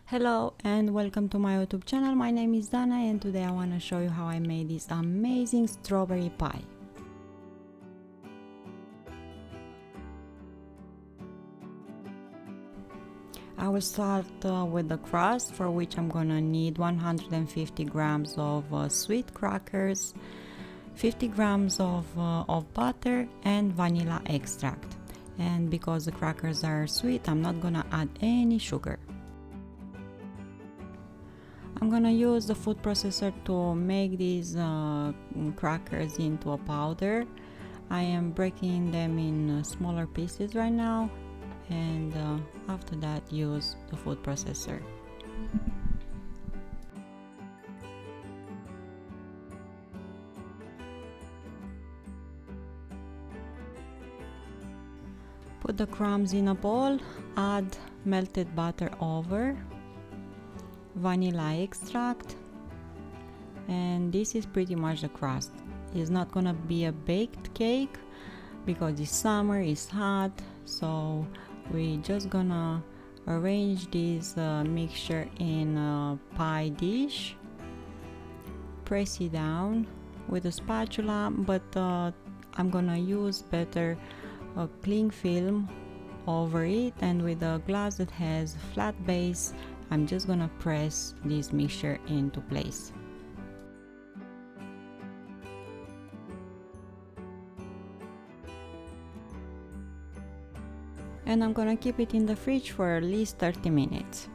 Hello and welcome to my YouTube channel. My name is Dana and today I want to show you how I made this amazing strawberry pie. I will start with the crust, for which I'm gonna need 150 grams of sweet crackers, 50 grams of butter and vanilla extract. And because the crackers are sweet, I'm not gonna add any sugar. I'm gonna use the food processor to make these crackers into a powder. I am breaking them in smaller pieces right now, and after that use the food processor. Put the crumbs in a bowl, add melted butter over, vanilla extract, and this is pretty much the crust. It's not gonna be a baked cake because it's summer, it's hot, so we're just gonna arrange this mixture in a pie dish, press it down with a spatula, but I'm gonna use better a cling film over it, and with a glass that has a flat base I'm just gonna press this mixture into place. And I'm gonna keep it in the fridge for at least 30 minutes.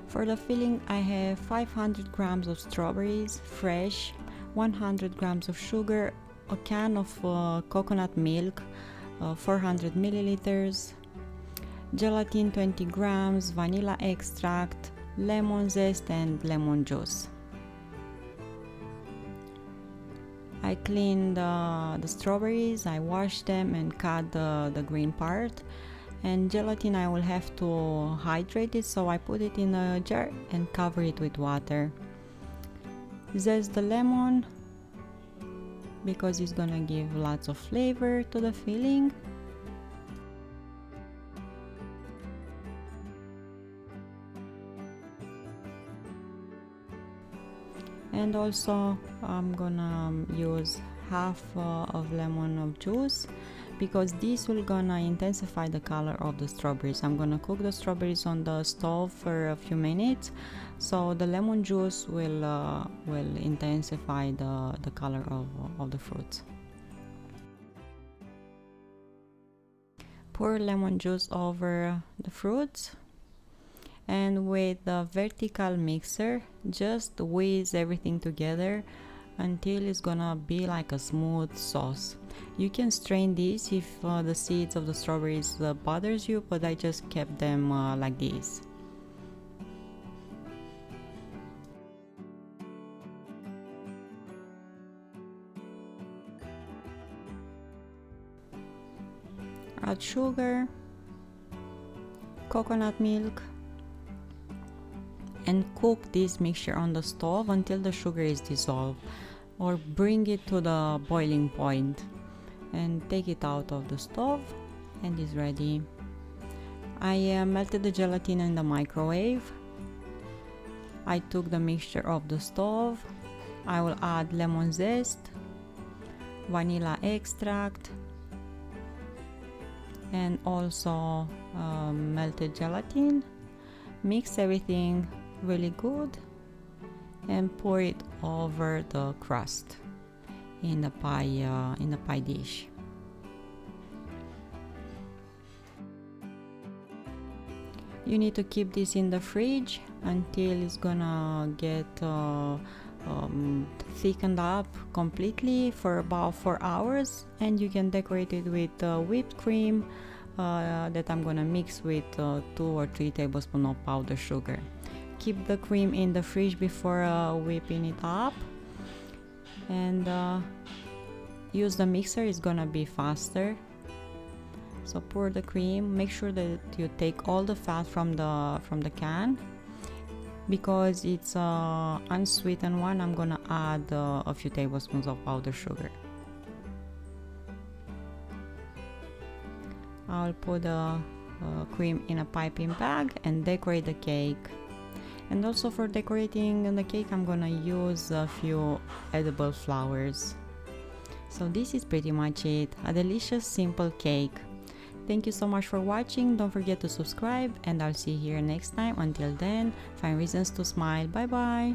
For the filling, I have 500 grams of strawberries, fresh, 100 grams of sugar, a can of coconut milk, 400 milliliters, gelatin 20 grams, vanilla extract, lemon zest and lemon juice. I cleaned the strawberries, I washed them and cut the green part. And gelatin, I will have to hydrate it, so I put it in a jar and cover it with water. Zest the lemon because it's gonna give lots of flavor to the filling. And also I'm gonna use half of lemon of juice because this will gonna intensify the color of the strawberries. I'm gonna cook the strawberries on the stove for a few minutes, so the lemon juice will intensify the color of the fruits. Pour lemon juice over the fruits, and with the vertical mixer just whiz everything together until it's gonna be like a smooth sauce. You can strain this if the seeds of the strawberries bothers you, but I just kept them like this. Add sugar, coconut milk, and cook this mixture on the stove until the sugar is dissolved, or bring it to the boiling point and take it out of the stove, and it's ready. I melted the gelatin in the microwave. I took the mixture off the stove. I will add lemon zest, vanilla extract, and also melted gelatin. Mix everything really good and pour it over the crust in the pie dish. You need to keep this in the fridge until it's gonna get thickened up completely for about 4 hours, and you can decorate it with whipped cream that I'm gonna mix with 2 or 3 tablespoons of powdered sugar. Keep the cream in the fridge before whipping it up, and use the mixer, it's gonna be faster. So pour the cream, make sure that you take all the fat from the can. Because it's a unsweetened one, I'm gonna add a few tablespoons of powdered sugar. I'll put the cream in a piping bag and decorate the cake. And also for decorating the cake, I'm gonna use a few edible flowers. So this is pretty much it, a delicious simple cake. Thank you so much for watching. Don't forget to subscribe, and I'll see you here next time. Until then, find reasons to smile. Bye bye.